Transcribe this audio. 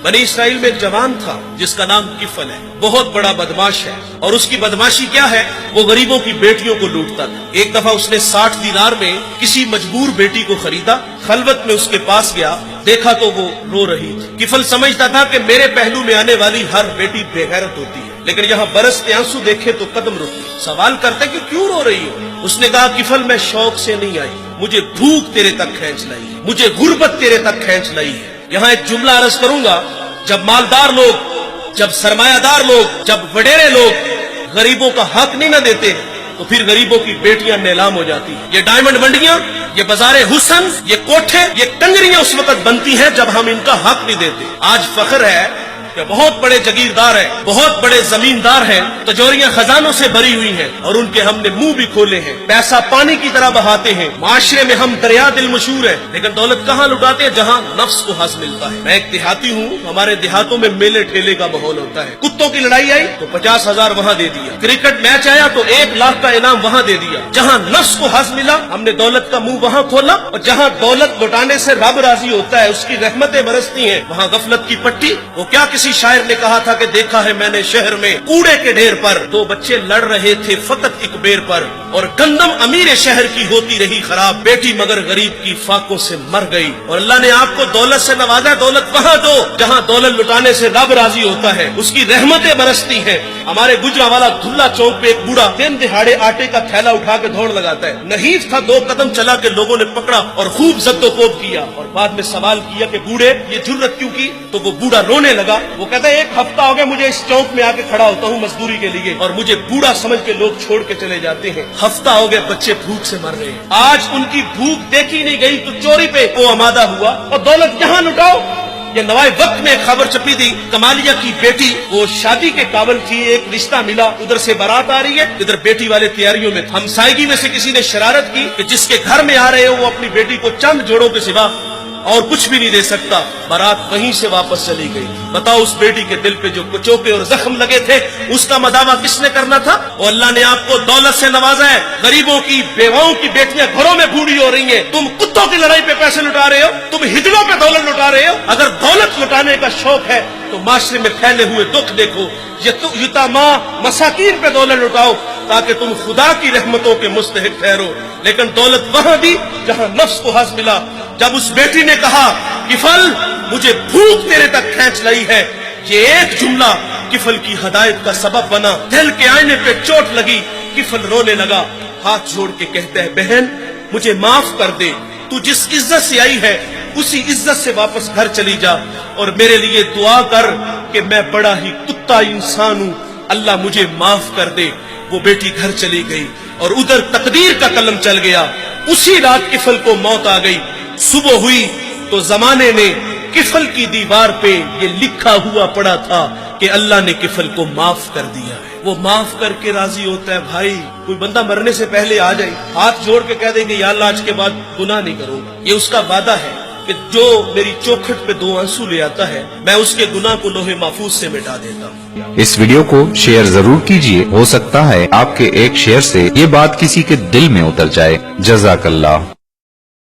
बनी इसराइल में एक जवान था जिसका नाम किफल है, बहुत बड़ा बदमाश है। और उसकी बदमाशी क्या है, वो गरीबों की बेटियों को लूटता था। एक दफा उसने 60 दीनार में किसी मजबूर बेटी को खरीदा, खलवत में उसके पास गया, देखा तो वो रो रही थी। किफल समझता था कि मेरे पहलू में आने वाली हर बेटी बेगैरत होती है, लेकिन यहाँ बरसते आंसू देखे तो कदम रुकते। सवाल करते कि क्यों रो रही हो? उसने कहा, किफल मैं शौक से नहीं आई, मुझे भूख तेरे तक खींच लाई है, मुझे गुर्बत तेरे तक खींच लाई है। यहाँ एक जुमला अर्ज करूंगा, जब मालदार लोग, जब सरमायादार लोग, जब वडेरे लोग गरीबों का हक नहीं न देते तो फिर गरीबों की बेटियां नीलाम हो जाती हैं। ये डायमंड मंडियां, ये बाजारे हुसन, ये कोठे, ये कंगरियां उस वक्त बनती हैं जब हम इनका हक नहीं देते। आज फख्र है कि बहुत बड़े जगीरदार हैं, बहुत बड़े जमींदार हैं, तिजोरियां खजानों से भरी हुई हैं और उनके हमने मुंह भी खोले हैं, पैसा पानी की तरह बहाते हैं। माशरे में हम दरिया दिल मशहूर है, लेकिन दौलत कहाँ लुटाते हैं? जहाँ नफ्स को हस मिलता है। मैं एक देहाती हूँ, हमारे देहातों में मेले ठेले का माहौल होता है। कुत्तों की लड़ाई आई तो 50,000 वहाँ दे दिया, क्रिकेट मैच आया तो 1 लाख का इनाम वहाँ दे दिया। जहाँ नफ्स को हस मिला हमने दौलत का मुंह वहाँ खोला, और जहाँ दौलत लुटाने से रब राजी होता है, उसकी रहमतें बरसती हैं, वहाँ गफलत की पट्टी। वो क्या किसी शायर ने कहा था कि देखा है मैंने शहर में कूड़े के ढेर पर 2 बच्चे लड़ रहे थे फकत एक बेर पर, और गंदम अमीर शहर की होती रही खराब, बेटी मगर गरीब की फाकों से मर गई। और अल्लाह ने आपको दौलत से नवाजा, दौलत वहाँ दो जहाँ दौलत लुटाने से रब राजी होता है, उसकी रहमतें बरसती हैं। हमारे गुजरावाला धुल्ला चौक पे एक बूढ़ा दिन दिहाड़े आटे का थैला उठा के दौड़ लगाता है। नहीफ था, 2 कदम चला के लोगों ने पकड़ा और खूब जद्दोकोब किया, और बाद में सवाल किया कि बूढ़े ये जुर्रत क्यों की? तो वो बूढ़ा रोने लगा। वो कहता है 1 हफ्ता हो गया मुझे इस चौक में आके खड़ा होता हूँ मजदूरी के लिए, और मुझे बूढ़ा समझ के लोग छोड़ के चले जाते हैं। हफ्ता हो गया बच्चे भूख से मर रहे हैं। आज उनकी भूख देखी नहीं गई तो चोरी पे वो आमादा हुआ, और दौलत यहाँ लुटाओ। ये नवाए वक्त में खबर छपी थी, कमालिया की बेटी वो शादी के काबिल थी, एक रिश्ता मिला, उधर से बारात आ रही है, इधर बेटी वाले तैयारियों में। हमसायगी में से किसी ने शरारत की कि जिसके घर में आ रहे हो वो अपनी बेटी को चंद जोड़ों के सिवा और कुछ भी नहीं दे सकता। बारात वहीं से वापस चली गई। बताओ उस बेटी के दिल पे जो कुचोके और जख्म लगे थे, उसका मदावा किसने करना था? और अल्लाह ने आपको दौलत से नवाजा है। गरीबों की बेवाओं की बेटियां घरों में बूढ़ी हो रही हैं, तुम कुत्तों की लड़ाई पे पैसे लुटा रहे हो, तुम हिजड़ों पे दौलत लुटा रहे हो। अगर दौलत लुटाने का शौक है तो माशरे में फैले हुए दुख देखो, यतामा मसाकीन पे दौलत लुटाओ ताकि तुम खुदा की रहमतों के मुस्तहिक ठहरो। लेकिन दौलत वहां दी जहां नफ्स को हज मिला। जब उस बेटी ने कहा किफल मुझे भूख तेरे तक खींच लाई है, ये एक जुमला किफल की हदायत का सबब बना। दिल के आईने पे चोट लगी, किफल रोने लगा, हाथ जोड़ के कहता है बहन मुझे माफ कर दे, तू जिस इज्जत से आई है उसी इज्जत से वापस घर चली जा, और मेरे लिए दुआ कर कि मैं बड़ा ही कुत्ता इंसान हूँ, अल्लाह मुझे माफ कर दे। वो बेटी घर चली गई और उधर तकदीर का कलम चल गया। उसी रात किफल को मौत आ गई। सुबह हुई तो जमाने ने किफल की दीवार पे ये लिखा हुआ पड़ा था कि अल्लाह ने किफल को माफ कर दिया है। वो माफ करके राजी होता है। भाई कोई बंदा मरने से पहले आ जाए, हाथ जोड़ के कह दे कि या अल्लाह आज के बाद गुनाह नहीं करूंगा, ये उसका वादा है कि जो मेरी चौखट पे 2 आंसू ले आता है मैं उसके गुनाह को लोहे महफूज से मिटा देता हूँ। इस वीडियो को शेयर जरूर कीजिए, हो सकता है आपके एक शेयर से ये बात किसी के दिल में उतर जाए। जज़ाकल्लाह।